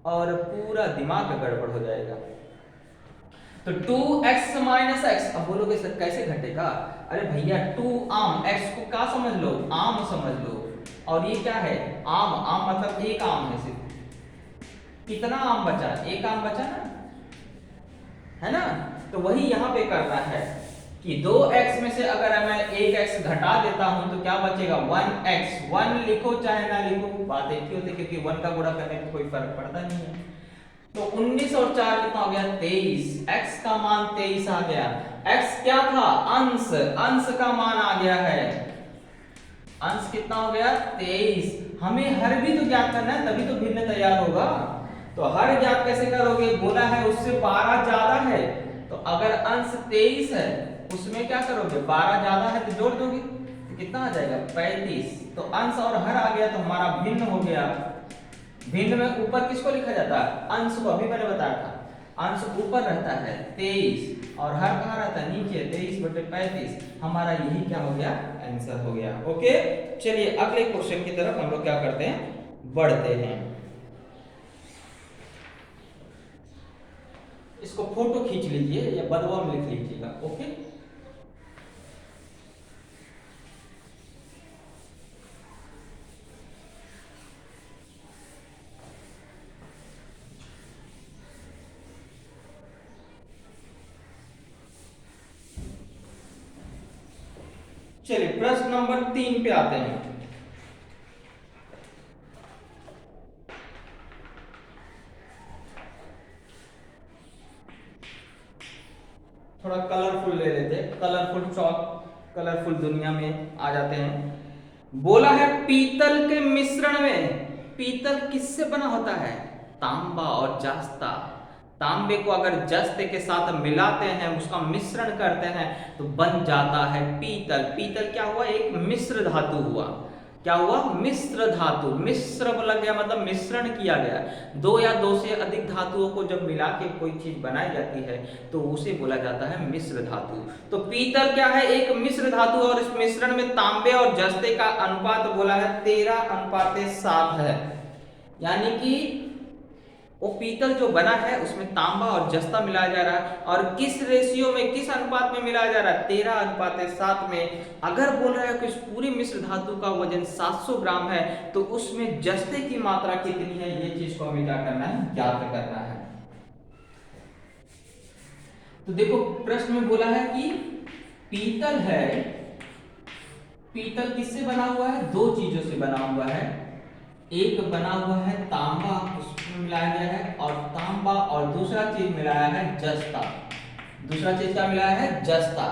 और पूरा दिमाग गड़बड़ हो जाएगा। तो 2x - x, अब बोलोगे सर कैसे घटेगा, अरे भैया 2 आम, x को क्या समझ लो, आम समझ लो, और ये क्या है आम, आम मतलब एक आम है सिर्फ, कितना आम बचा, एक आम बचा ना, है ना। तो वही यहाँ पे करना है कि 2x में से अगर मैं 1x घटा देता हूं तो क्या बचेगा 1x, 1 लिखो चाहे ना लिखो बात एक ही होती है, क्योंकि 1 का गुणा करने में कोई फर्क पड़ता नहीं है। तो 19 और 4 कितना हो गया 23, x का मान 23 आ गया, x क्या था अंश, अंश का मान आ गया है, अंश कितना हो गया 23। हमें हर भी तो ज्ञात करना है तभी तो भिन्न तैयार होगा। तो हर ज्ञात कैसे करोगे, बोला है उससे 12 ज्यादा है, तो अगर अंश 23 है उसमें क्या करोगे 12 ज्यादा है तो जोड़ दोगे तो कितना आ जाएगा 35। तो अंश और हर आ गया तो हमारा भिन्न हो गया। भिन्न में ऊपर किसको लिखा जाता है, अंश को, अभी मैंने बताया था अंश ऊपर रहता है 23 और हर कहाँ रहता है नीचे, 23/35, हमारा यही क्या हो गया आंसर हो गया। ओके, चलिए अगले क्वेश्चन की तरफ हम लोग क्या करते हैं, बढ़ते हैं। इसको फोटो खींच लीजिए या बदवा में लिख लीजिएगा। ओके, चलिए प्रश्न नंबर 3 पे आते हैं। थोड़ा कलरफुल ले लेते हैं, कलरफुल चौक, कलरफुल दुनिया में आ जाते हैं। बोला है पीतल के मिश्रण में, पीतल किससे बना होता है, तांबा और जस्ता। तांबे को अगर जस्ते के साथ मिलाते हैं, उसका मिश्रण करते हैं तो बन जाता है पीतल। पीतल क्या हुआ, एक मिश्र धातु हुआ। क्या हुआ, मिश्र धातु। मिश्र लग गया मतलब मिश्रण किया गया। 2 या 2 से अधिक धातुओं को जब मिला के कोई चीज बनाई जाती है तो उसे बोला जाता है मिश्र धातु। तो पीतल क्या है, एक मिश्र धातु, और इस मिश्रण में तांबे और जस्ते का अनुपात बोला है 13:7 है। यानी कि वो पीतल जो बना है उसमें तांबा और जस्ता मिलाया जा रहा है, और किस रेशियो में, किस अनुपात में मिलाया जा रहा है, 13:7 में। अगर बोल रहा है कि इस पूरी मिश्र धातु का वजन 700 ग्राम है तो उसमें जस्ते की मात्रा कितनी है, ये चीज को हमें क्या करना है, ज्ञात करना है। तो देखो प्रश्न में बोला है कि पीतल है, पीतल किससे बना हुआ है, 2 चीजों से बना हुआ है। एक बना हुआ है तांबा, उसमें मिलाया गया है, और तांबा, और दूसरा चीज मिलाया है जस्ता। दूसरा चीज क्या मिलाया है, जस्ता।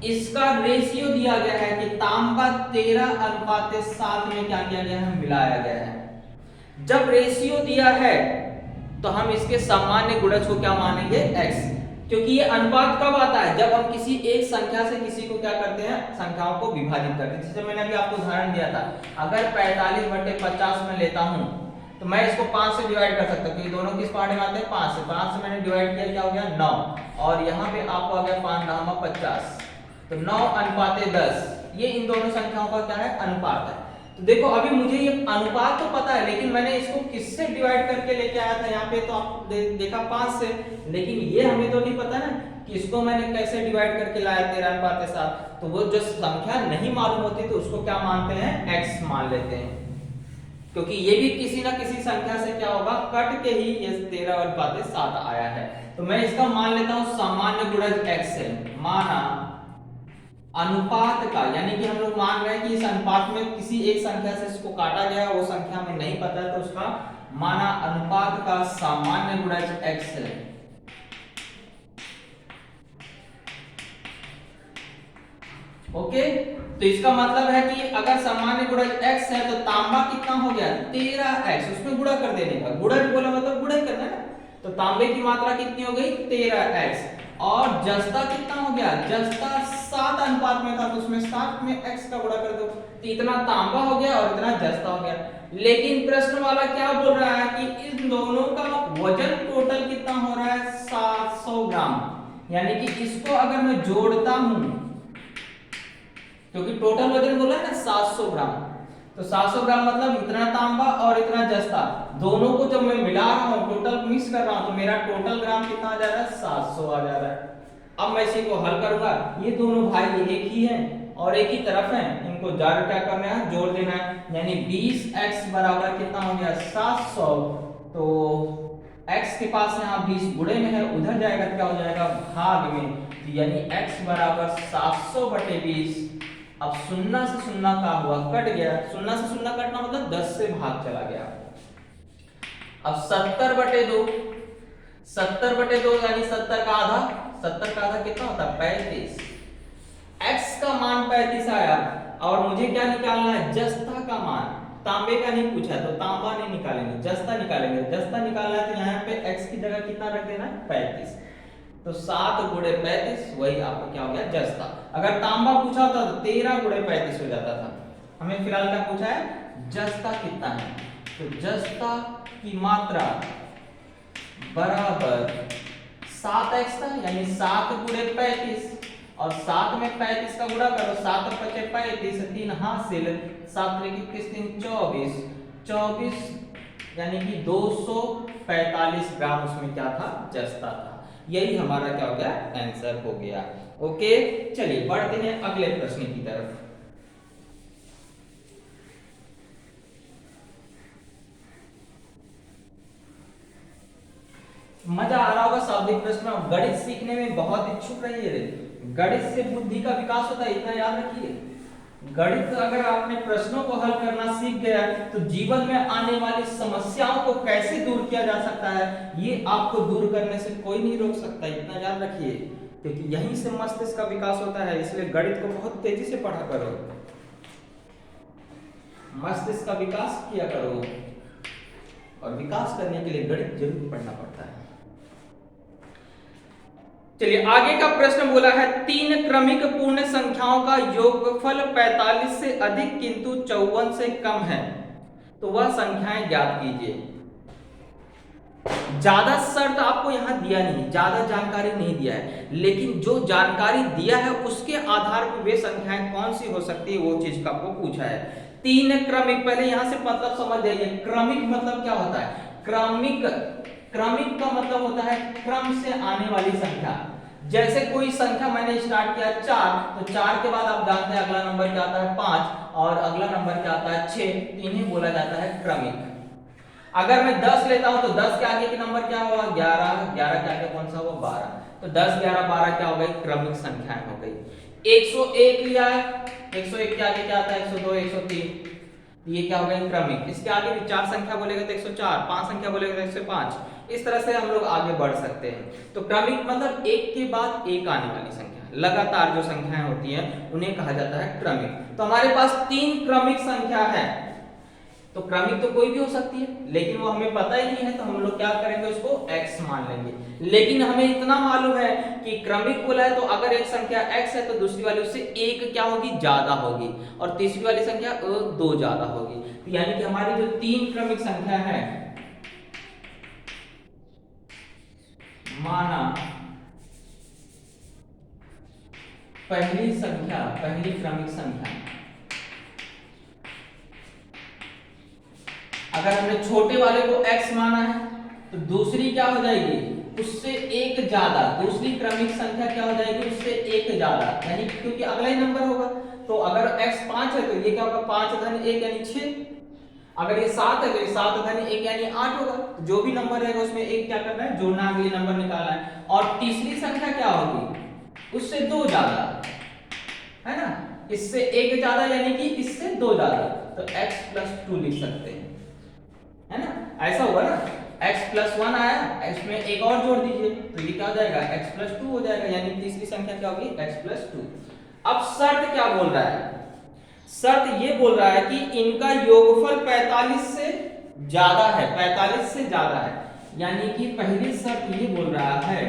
इसका रेशियो दिया गया है कि तांबा 13:7 में क्या किया गया है, मिलाया गया है। जब रेशियो दिया है तो हम इसके सामान्य गुणज को क्या मानेंगे, x। क्योंकि ये अनुपात कब आता है, जब हम किसी एक संख्या से किसी को क्या करते हैं, संख्याओं को विभाजित करते हैं। जैसे मैंने अभी आपको उदाहरण दिया था, अगर 45/50 में लेता हूं तो मैं इसको 5 से डिवाइड कर सकता हूं, क्योंकि दोनों किस पार्ट में आते हैं, 5 से। 5 से मैंने डिवाइड किया, क्या हो गया 9, और यहाँ पे आपको आ गया 5×50, तो 9:10। ये इन दोनों संख्याओं का क्या है, अनुपात है। तो देखो अभी मुझे ये अनुपात तो पता है, लेकिन मैंने इसको किससे डिवाइड करके लेके आया था, यहाँ पे तो आप देखा 5 से, लेकिन ये हमें तो नहीं पता ना कि इसको मैंने कैसे डिवाइड करके लाया 13:7। तो वो जो संख्या नहीं मालूम होती तो उसको क्या मानते हैं, x मान लेते हैं, क्योंकि ये भी किसी ना किसी संख्या से क्या होगा, कट के ही ये 13:7 आया है। तो मैं इसका मान लेता हूं सामान्य गुणज x है, माना अनुपात का, यानी कि हम लोग मान रहे हैं कि इस अनुपात में किसी एक संख्या से इसको काटा गया, वो संख्या हमें नहीं पता है, तो उसका माना अनुपात का सामान्य गुणज x है। ओके, तो इसका मतलब है कि अगर सामान्य गुणज x है तो तांबा कितना हो गया, 13x, उसमें गुणा कर देने का, गुणज बोला मतलब गुणा करना है ना, तो तांबे की मात्रा कितनी हो गई, 13x, और जस्ता कितना हो गया, जस्ता 7 अनुपात में था, तो उसमें 7 में x का गुणा कर दो, तो इतना तांबा हो गया और इतना जस्ता हो गया। लेकिन प्रश्न वाला क्या बोल रहा है कि इन दोनों का वजन टोटल कितना हो रहा है, 700 ग्राम, यानी कि इसको अगर मैं जोड़ता हूं, क्योंकि टोटल वजन बोला है ना 700 ग्राम, तो 700 ग्राम मतलब इतना तांबा और इतना जस्ता, दोनों को जब मैं मिला रहा हूं, टोटल मिक्स कर रहा हूं, तो मेरा टोटल ग्राम कितना आ जा रहा है, 700 आ जा रहा है। अब मैं इसी को हल करूंगा, ये दोनों भाई एक ही हैं और एक ही तरफ हैं, इनको जड़ क्या करना है, जोड़ देना है, यानी 20x बराबर कितना हो गया, 700, तो x के पास यहाँ 20 गुणे में है, उधर जाएगा क्या हो जाएगा, भाग में, यानी x बराबर 700/20। अब शून्य से शून्य का हुआ, कट गया, शून्य से शून्य कटना मतलब 10 से भाग चला गया। अब 70/2, 70/2 यानी 70 का आधा, 70 का आधा कितना होता है, 35। x का मान 35 आया और मुझे क्या निकालना है, जस्ता का मान, तांबे का नहीं पूछा तो तांबा नहीं निकालेंगे, जस्ता निकालेंगे। जस्ता निकालना है तो यहाँ पे x की जगह कितना रख देना है, 35, तो 7 × 35 वही आपको क्या हो गया, जस्ता। अगर तांबा पूछा होता तो 13 × 35 हो जाता था। हमें फिलहाल क्या पूछा है, जस्ता कितना है, तो जस्ता की मात्रा बराबर 7x था, यानी 7 × 35, और 7 में 35 का गुणा करो, 7 × 5 = 35, 3 हासिल, 7 × 3 = 24, 24 यानी कि 245 ग्राम उसमें क्या था, जस्ता था। यही हमारा क्या हो गया, आंसर हो गया। ओके, चलिए बढ़ते हैं अगले प्रश्न की तरफ। मजा आ रहा होगा शाब्दिक प्रश्न, गणित सीखने में बहुत इच्छुक रहिए, गणित से बुद्धि का विकास होता है, इतना याद रखिए। गणित अगर आपने प्रश्नों को हल करना सीख गया तो जीवन में आने वाली समस्याओं को कैसे दूर किया जा सकता है, ये आपको दूर करने से कोई नहीं रोक सकता, इतना याद रखिए, क्योंकि यहीं से मस्तिष्क का विकास होता है। इसलिए गणित को बहुत तेजी से पढ़ा करो, मस्तिष्क का विकास किया करो, और विकास करने के लिए गणित जरूर पढ़ना पड़ता है। चलिए आगे का प्रश्न बोला है, 3 क्रमिक पूर्ण संख्याओं का योगफल 45 से अधिक किंतु 54 से कम है, तो वह संख्याएं ज्ञात कीजिए। ज्यादा शर्त आपको यहां दिया नहीं, ज्यादा जानकारी नहीं दिया है, लेकिन जो जानकारी दिया है उसके आधार पर वे संख्याएं कौन सी हो सकती है वो चीज का आपको पूछा है। 3 क्रमिक, पहले यहां से मतलब समझ जाइए, क्रमिक मतलब क्या होता है, क्रमिक, क्रमिक का मतलब होता है क्रम से आने वाली संख्या। जैसे कोई संख्या मैंने स्टार्ट किया 4, तो 4 के बाद आप जानते हैं अगला नंबर क्या आता है 5, और अगला नंबर क्या आता है 6, इन्हें बोला जाता है क्रमिक। अगर मैं 10 लेता हूं तो 10 के आगे के नंबर क्या होगा 11, 11 के आगे कौन सा होगा 12, तो 10, 11, 12 क्या हो गई, क्रमिक संख्याएं हो गई। 101 लिया है, 101 के आगे क्या आता है 102, 103, ये क्या हो गया क्रमिक। इसके आगे भी 4 संख्या बोलेगा तो 104, 5 संख्या बोलेगा तो 105, इस तरह से हम लोग आगे बढ़ सकते हैं। तो क्रमिक मतलब एक के बाद एक आने वाली संख्या, लगातार जो संख्याएं होती हैं उन्हें कहा जाता है क्रमिक। तो हमारे पास 3 क्रमिक संख्या है, तो क्रमिक तो कोई भी हो सकती है, लेकिन वो हमें पता ही नहीं है, तो हम लोग क्या करेंगे, उसको x मान लेंगे। लेकिन हमें इतना मालूम है कि क्रमिक बोला है तो अगर एक संख्या x है तो दूसरी वाली उससे एक क्या होगी, ज्यादा होगी, और तीसरी वाली संख्या दो ज्यादा होगी। तो यानी कि हमारी जो तीन क्रमिक संख्या है, माना पहली क्रमिक संख्या, अगर हमने छोटे वाले को x माना है तो दूसरी क्या हो जाएगी, उससे एक ज्यादा, दूसरी क्रमिक संख्या क्या हो जाएगी, उससे एक ज्यादा, यानी क्योंकि अगला ही नंबर होगा। तो अगर x 5 है तो ये क्या होगा, 5 धन 1 यानी 6। अगर ये 7 है तो ये 7 धन 1 यानी 8 होगा। तो जो भी नंबर रहेगा उसमें एक क्या करना है, जोड़ना, अगली नंबर निकालना है। और तीसरी संख्या क्या होगी, उससे दो ज्यादा, है ना, इससे एक ज्यादा यानी कि इससे दो ज्यादा, तो x + 2 लिख सकते हैं, है ना, ऐसा होगा ना। x + 1 आया, इसमें एक और जोड़ दीजिए तो ये क्या हो जाएगा, x + 2 हो जाएगा, यानी तीसरी संख्या क्या होगी, x + 2। अब शर्त क्या बोल रहा है, शर्त ये बोल रहा है कि इनका योगफल 45 से ज्यादा है, 45 से ज्यादा है, यानी कि पहली शर्त ये बोल रहा है,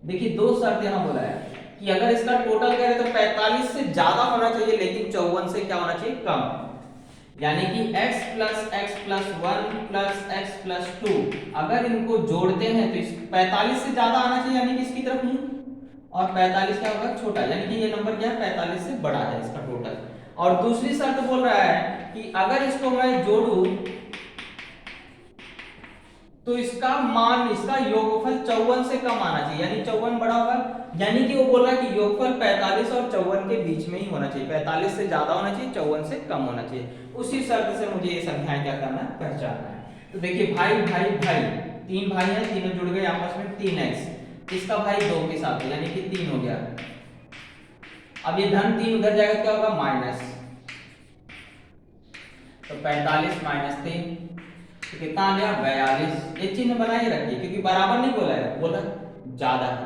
देखिए दो शर्त यहां बोला है कि अगर इसका टोटल करें तो 45 से ज्यादा होना चाहिए, लेकिन 54 से क्या होना चाहिए, कम। यानी कि x + x + 1 + x + 2, अगर इनको जोड़ते हैं तो इस 45 से ज्यादा आना चाहिए, यानी कि इसकी तरफ नहीं, और 45 क्या होगा, छोटा, यानी कि ये नंबर क्या है, 45 से बड़ा है इसका टोटल। और दूसरी शर्त बोल रहा है कि अगर इसको मैं जोड़ूं तो इसका मान, इसका योगफल 54 से कम आना चाहिए, यानी 54 बड़ा होगा, यानी कि वो बोल रहा है कि योगफल 45 और 54 के बीच में ही होना चाहिए, 45 से ज्यादा होना चाहिए, 54 से कम होना चाहिए। उसी शर्त से मुझे ये संख्याएं क्या करना है, पहचानना है। तो देखिए भाई भाई भाई, तीन भाई हैं, तीनों जुड़ गए आपस में, 3x, इसका भाई 2 के साथ, यानी कि 3 हो गया। अब ये धन 3 उधर जाएगा, क्या होगा, माइनस, तो 45 - 3 तो कितना आ गया, 42। ये चिन्ह बनाए रखिए, क्योंकि बराबर नहीं बोला है, बोला ज्यादा है,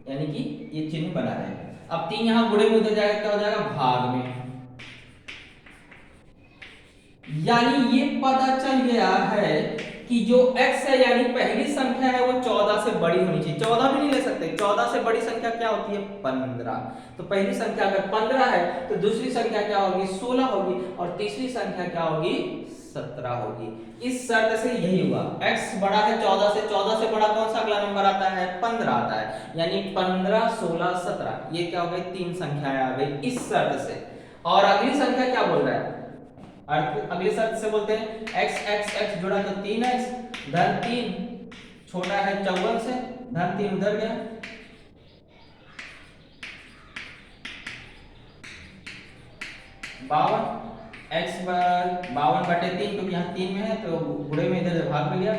यानी कि ये चिन्ह बना रहेगा। अब 3 यहां गुणे में उधर जाएगा, क्या हो जाएगा, भाग में, यानी ये पता चल गया है कि जो x है, यानी पहली संख्या है, वो 14 से बड़ी होनी चाहिए। 14 भी नहीं ले सकते, 14 से बड़ी संख्या क्या होती है, 15। तो पहली संख्या अगर 15 है तो दूसरी संख्या क्या होगी, 16 होगी, और तीसरी संख्या क्या होगी, 17 होगी। इस शर्त से यही हुआ, x बड़ा है 14 से, 14 से बड़ा कौन सा अगला नंबर आता है, 15 आता है, यानी 15, 16, 17, ये क्या हो गई, तीन संख्याएं आ गई इस शर्त से। और अगली संख्या क्या बोल रहा है, अगली शर्त से बोलते हैं x x x जुड़ा तो 3x, धन 3 छोटा है 54 से, धन 3 उधर गया, x 52/3, क्योंकि यहाँ 3 में है तो गुणे में इधर भाग में गया,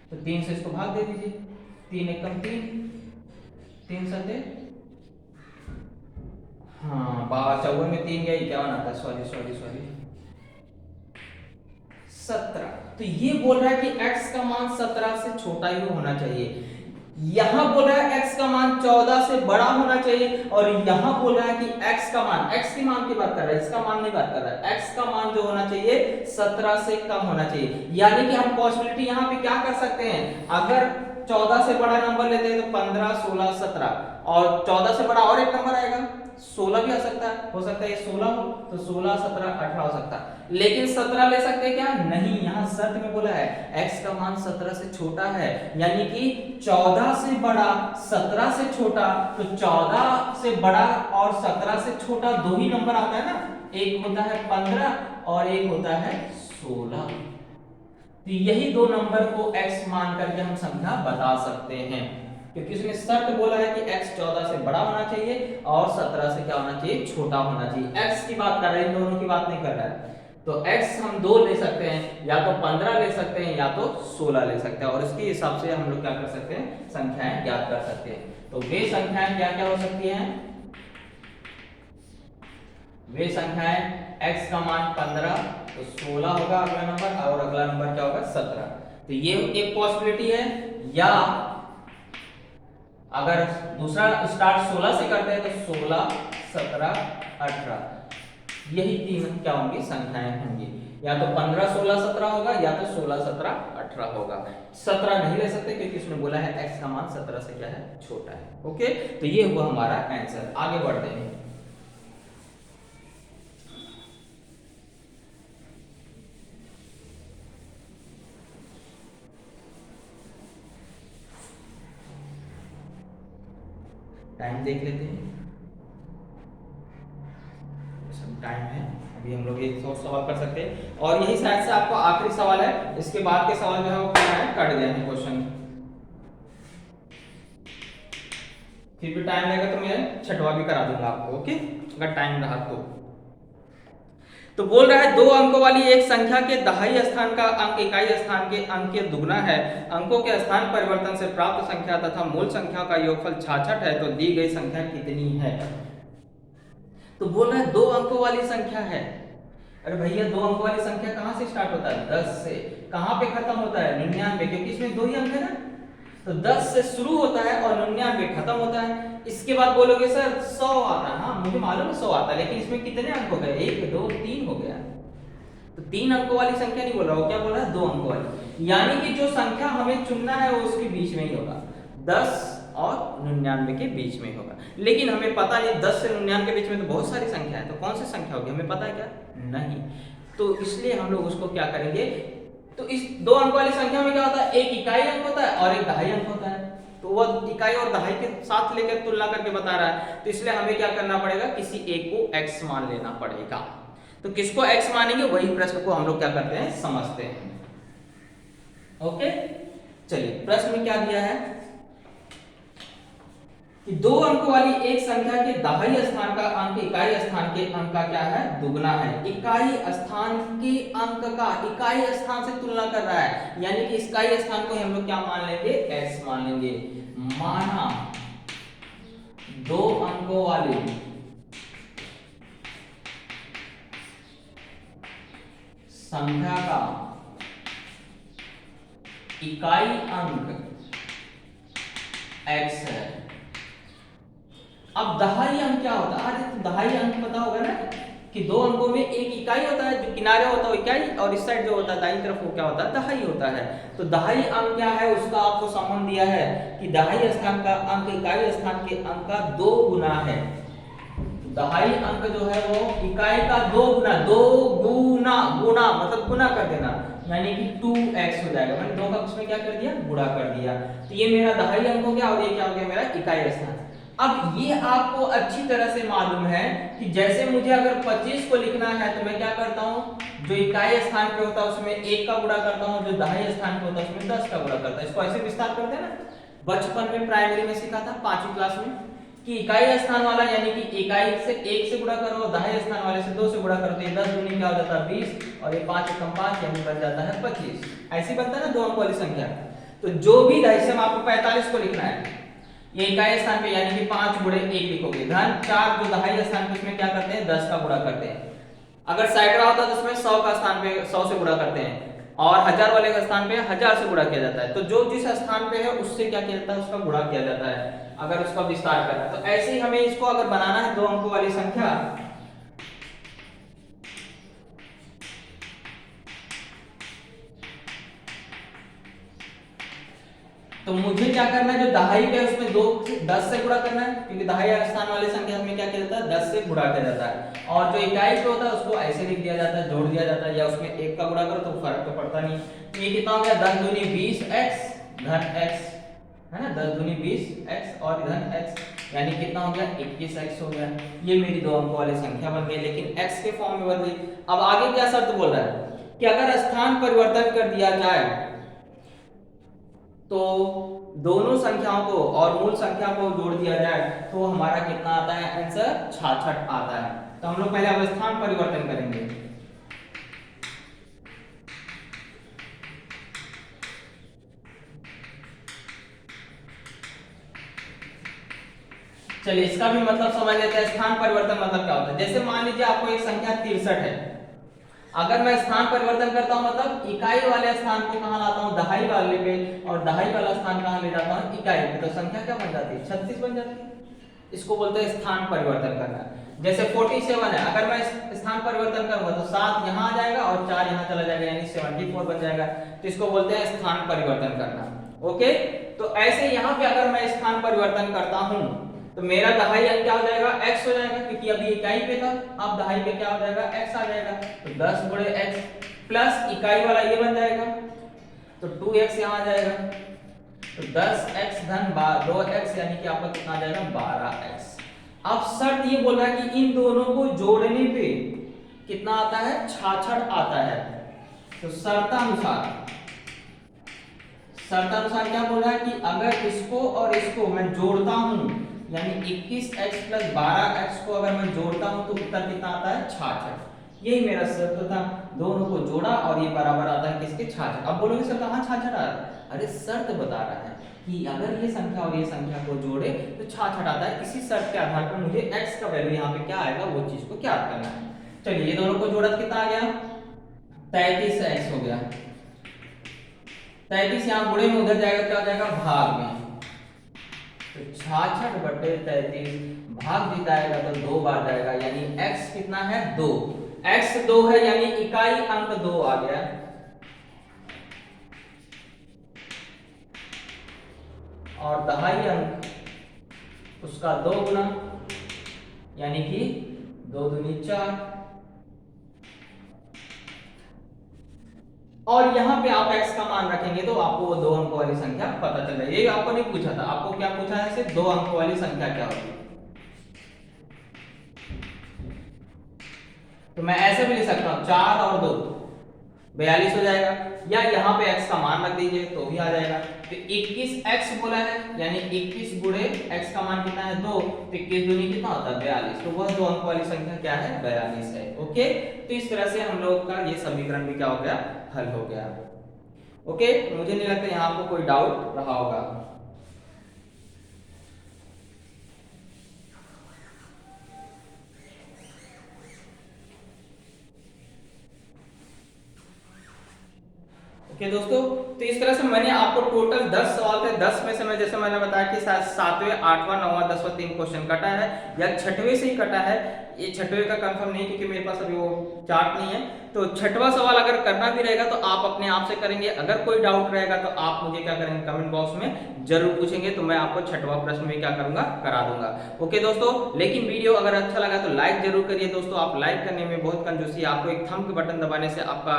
तो 3 से इसको भाग दे दीजिए, 3 एकम 3, 3 सते, हाँ 54 में 3 गया, क्या आता है, सॉरी 17। तो ये बोल रहा है कि x का मान 17 से छोटा ही होना चाहिए। यहां बोल रहा है x का मान 14 से बड़ा होना चाहिए, और यहां बोल रहा है कि x का मान, x के मान की बात कर रहा है, इसका मान नहीं बात कर रहा है, x का मान जो होना चाहिए 17 से कम होना चाहिए। यानी कि हम पॉसिबिलिटी यहां पे क्या कर सकते हैं, अगर 14 से बड़ा नंबर लेते हैं तो 15, 16, 17, और 14 से बड़ा और एक नंबर आएगा 16 भी आ सकता है, हो सकता है ये 16 हो, तो 16, 17, 18 हो सकता है, लेकिन 17 ले सकते हैं क्या, नहीं। यहाँ शर्त में बोला है x का मान 17 से छोटा है, यानी कि 14 से बड़ा 17 से छोटा, तो 14 से बड़ा और 17 से छोटा दो ही नंबर आता है ना, एक होता है 15 और एक होता है 16। तो यही दो नंबर को x मान करके हम संख्या बता सकते हैं, क्योंकि उसने शर्त बोला है कि x 14 से बड़ा होना चाहिए और 17 से क्या होना चाहिए, छोटा होना चाहिए। x की बात कर रहे हैं, इन दोनों की बात नहीं कर रहा है। तो x हम दो ले सकते हैं, या तो 15 ले सकते हैं या तो 16 ले सकते हैं, और इसके हिसाब से हम लोग क्या कर सकते हैं, संख्याएं ज्ञात कर सकते हैं। तो वे संख्याएं क्या क्या हो सकती हैं, वे संख्याएं x का मान 15 तो 16 होगा अगला नंबर, और अगला नंबर क्या होगा, 17। तो ये एक पॉसिबिलिटी है। या अगर दूसरा स्टार्ट 16 से करते हैं तो 16, 17, 18, यही तीन क्या होंगी संख्याएं होंगी, या तो 15 16 17 होगा या तो 16 17 18 होगा। 17 नहीं ले सकते क्योंकि उसने बोला है x का मान 17 से क्या है छोटा है। ओके, तो ये हुआ हमारा आंसर। आगे बढ़ते हैं। टाइम देख लेते हैं, टाइम है अभी, हम लोग एक सवाल कर सकते हैं और यही शायद से आपको आखिरी सवाल है। इसके बाद के सवाल जो है वो क्या है, कट गए हैं क्वेश्चन। फिर भी टाइम लगेगा तो मैं छठवा भी करा दूंगा आपको। ओके, अगर टाइम रहा तो बोल रहा है दो अंकों वाली एक संख्या के दहाई स्थान का अंक इकाई स्थान के अंक के दुगना है। अंकों के स्थान परिवर्तन से प्राप्त संख्या तथा मूल संख्या का योगफल 66 है, तो दी गई संख्या कितनी है। तो बोल रहा है दो अंकों वाली संख्या है। अरे भैया, दो अंकों वाली संख्या कहां से स्टार्ट होता है, 10 से। कहां पे खत्म होता है, 99, क्योंकि इसमें दो ही अंक है ना। तो 10 से शुरू होता है और 99 खत्म होता है। इसके बाद बोलोगे सर 100 आता है। हाँ मुझे मालूम है 100 आता है, लेकिन इसमें कितने अंक हो गए, 1 2 3 हो गया। तो 3 अंकों वाली संख्या नहीं बोल रहा, वो क्या बोल रहा है, 2 अंकों वाली। यानी कि जो संख्या हमें चुनना है वो उसके बीच में ही होगा, 10 और 99 के बीच में होगा। लेकिन हमें पता नहीं 10 से 99 के बीच में तो बहुत सारी संख्या है, तो कौन सी संख्या होगी हमें पता है क्या, नहीं। तो इसलिए हम लोग उसको क्या करेंगे, तो इस दो अंक वाली संख्या में क्या होता है, एक इकाई अंक होता है और एक दहाई अंक होता है। तो वो इकाई और दहाई के साथ लेकर तुलना करके बता रहा है, तो इसलिए हमें क्या करना पड़ेगा, किसी एक को x मान लेना पड़ेगा। तो किसको x मानेंगे, वही प्रश्न को हम लोग क्या करते हैं, समझते हैं। ओके, चलिए प्रश्न में क्या दिया है कि दो अंक वाली एक संख्या के दहाई स्थान का अंक इकाई स्थान के अंक का क्या है, दुगना है। इकाई स्थान के अंक का इकाई स्थान से तुलना कर रहा है, यानी कि इकाई स्थान को हम लोग क्या मान लेंगे, x मान लेंगे। माना दो अंकों वाली संख्या का इकाई अंक x है। अब दहाई अंक क्या होता है, अरे तो दहाई अंक पता होगा ना कि दो अंकों में एक इकाई होता है, जो किनारे होता है इकाई, और इस साइड जो होता है दाईं तरफ वो क्या होता है, दहाई होता है। तो दहाई अंक क्या है, उसका आपको संबंध दिया है कि दहाई स्थान का अंक इकाई स्थान के अंक का 2 गुना है। दहाई अंक जो है वो इकाई का 2 गुना, 2 गुना, गुना मतलब गुना कर देना, यानी कि 2x हो जाएगा। मैंने 2 का उसमें क्या कर दिया, गुणा कर दिया। तो ये मेरा दहाई अंक हो गया और ये क्या हो गया, मेरा इकाई स्थान। अब ये आपको अच्छी तरह से मालूम है कि जैसे मुझे अगर 25 को लिखना है तो मैं क्या करता हूँ, जो इकाई स्थान पे होता है उसमें 1 का गुणा करता हूँ, जो दहाई स्थान पे होता है उसमें 10 का गुणा करता है। इसको ऐसे विस्तार करते हैं ना, बचपन में प्राइमरी में सीखा था 5वीं क्लास में कि इकाई स्थान वाला यानी कि इकाई से 1 से गुणा करो, दहाई स्थान वाले से 2 से गुणा करते हैं, 10 दूनी क्या हो जाता है 20 और ये 5 एकम 5 यानी बन जाता है 25। ऐसी बनता है ना दो अंक वाली संख्या। तो जो भी दशम आपको 45 को लिखना है, ये इकाई स्थान पे यानी कि 5 गुणे 1 लिखोगे, धन 4 जो दहाई स्थान पे उसमें क्या करते हैं, 10 का गुणा करते हैं। अगर सैकड़ा होता तो उसमें 100 का स्थान पे 100 से गुणा करते हैं, और 1000 वाले का स्थान पे 1000 से गुणा किया जाता है। तो जो जिस स्थान पे है उससे क्या किया जाता है, उसका गुणा किया जाता है अगर उसका विस्तार करना है। तो ऐसे ही हमें इसको अगर बनाना है दो अंकों वाली संख्या, तो मुझे क्या करना है, जो दहाई पे उसमें 10 से गुणा करना है, क्योंकि दहाई स्थान वाले संख्या में क्या किया जाता है, 10 से गुणा किया जाता है। और जो इकाई पे होता है उसको ऐसे लिख दिया जाता है, जोड़ दिया जाता है, या उसमें 1 का गुणा करो तो फर्क तो पड़ता नहीं। ये कितना हो गया, 10 दूनी 20x धन x, है ना, 10 दूनी 20x और धन x, यानी कितना हो गया, 21x हो गया। ये मेरी दो अंकों वाली संख्या बन गई, लेकिन x के फॉर्म में बन गई। अब आगे क्या शर्त बोल रहा है कि अगर स्थान परिवर्तन कर दिया जाए तो दोनों संख्याओं को और मूल संख्या को जोड़ दिया जाए तो हमारा कितना आता है, आंसर 66 आता है। तो हम लोग पहले अब स्थान परिवर्तन करेंगे। चलिए इसका भी मतलब समझ लेते हैं, स्थान परिवर्तन मतलब क्या होता है। जैसे मान लीजिए आपको एक संख्या 63 है, अगर मैं स्थान परिवर्तन करता हूं मतलब इकाई वाले स्थान को कहां लाता हूं, दहाई वाले पे, और दहाई वाला स्थान कहां ले जाता हूं, इकाई पे, तो संख्या क्या बन जाती है, 36 बन जाती है। इसको बोलते हैं स्थान परिवर्तन करना। जैसे 47 है, अगर मैं स्थान परिवर्तन करूंगा तो 7 यहाँ आ जाएगा और 4 यहाँ चला जाएगा, यानी 74 बन जाएगा। तो इसको बोलते हैं स्थान परिवर्तन करना। ओके, तो ऐसे यहाँ पे अगर मैं स्थान परिवर्तन करता हूं तो मेरा दहाई अंक क्या हो जाएगा, x हो जाएगा, क्योंकि अभी इकाई पे था, अब दहाई पे क्या हो जाएगा, x आ जाएगा। तो 10 गुणे x प्लस इकाई वाला ये बन जाएगा, तो 2x यहाँ आ जाएगा। तो 10x धन 2x यानी कि आपका कितना आ जाएगा, 12x। अब शर्त ये बोल रहा है कि इन दोनों को जोड़ने पे कितना आता है, 66 आता है। तो शर्तानुसार क्या बोल रहा है कि अगर इसको और इसको मैं जोड़ता हूं, यानी 21x प्लस 12x को अगर मैं जोड़ता हूं तो उत्तर कितना आता है, 66। यही मेरा शर्त था, दोनों को जोड़ा और ये बराबर आता है किसके, 66। अब बोलोगे सर कहां 66 आ रहा है, अरे शर्त बता रहा है कि अगर ये संख्या और ये संख्या को जोड़े तो 66 आता है। इसी शर्त के आधार पर मुझे x का वैल्यू यहाँ पे क्या आएगा वो चीज को क्या करना है। चलिए ये दोनों को जोड़ा तो कितना आ गया, 33x हो गया। 33 यहाँ गुणे में उधर जाएगा, क्या हो जाएगा, भाग में। तो 66 बटे 33 भाग जीता आएगा तो 2 बार जाएगा, यानी x कितना है, 2। x 2 है यानी इकाई अंक 2 आ गया। और दहाई अंक उसका 2 गुना, यानी कि 2 दूनी 4। और यहाँ पे आप x का मान रखेंगे तो आपको वो 2 अंकों वाली संख्या पता चल जाएगी। ये आपको नहीं पूछा था, आपको क्या पूछा है, सिर्फ 2 अंकों वाली संख्या क्या होगी। तो मैं ऐसे भी लिख सकता हूँ 4 और 2 42 हो जाएगा, या यहाँ पे x का मान रख दीजिए तो भी आ जाएगा। तो 21x बोला है, यानी 21 गुणे x का मान कितना है, 2। तो 21 दूनी कितना होता है, 42। तो वह 2 अंक वाली संख्या क्या है, 42 है। ओके, तो इस तरह से हम लोग का ये समीकरण भी क्या हो गया, हल हो गया। ओके, मुझे नहीं लगता यहाँ आपको कोई डाउट रहा होगा। ओके दोस्तों, तो इस तरह से मैंने आपको टोटल 10 सवाल थे। 10 में से मैं जैसे मैंने बताया कि 7वें 8वां 9वां 10वां 3 क्वेश्चन कटा है, या 6वें से ही कटा है। ये 6वें का कंफर्म नहीं क्योंकि मेरे पास अभी वो चार्ट नहीं है। तो 6वां सवाल अगर करना भी रहेगा तो आप अपने आप से करेंगे। अगर कोई डाउट रहेगा तो आप मुझे क्या करेंगे, कमेंट बॉक्स में जरूर पूछेंगे, तो मैं आपको 6वां प्रश्न में क्या करूंगा, करा दूंगा। ओके दोस्तों, लेकिन वीडियो अगर अच्छा लगा तो लाइक जरूर करिए दोस्तों। आप लाइक करने में बहुत कंजूसी है, आपको एक थंब के बटन दबाने से आपका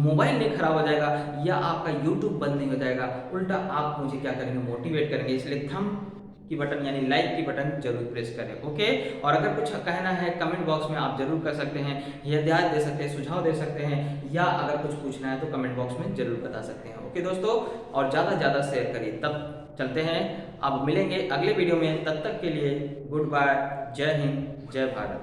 मोबाइल नहीं खराब हो जाएगा या आपका यूट्यूब बंद नहीं हो जाएगा, उल्टा आप मुझे क्या करेंगे, मोटिवेट करेंगे। इसलिए थंब की बटन यानी लाइक की बटन जरूर प्रेस करें। ओके, और अगर कुछ कहना है कमेंट बॉक्स में आप जरूर कर सकते हैं, हिदायत दे सकते हैं, सुझाव दे सकते हैं, या अगर कुछ पूछना है तो कमेंट बॉक्स में जरूर बता सकते हैं। ओके दोस्तों, और ज़्यादा से ज़्यादा शेयर करिए। तब चलते हैं, अब मिलेंगे अगले वीडियो में, तब तक के लिए गुड बाय, जय हिंद, जय भारत।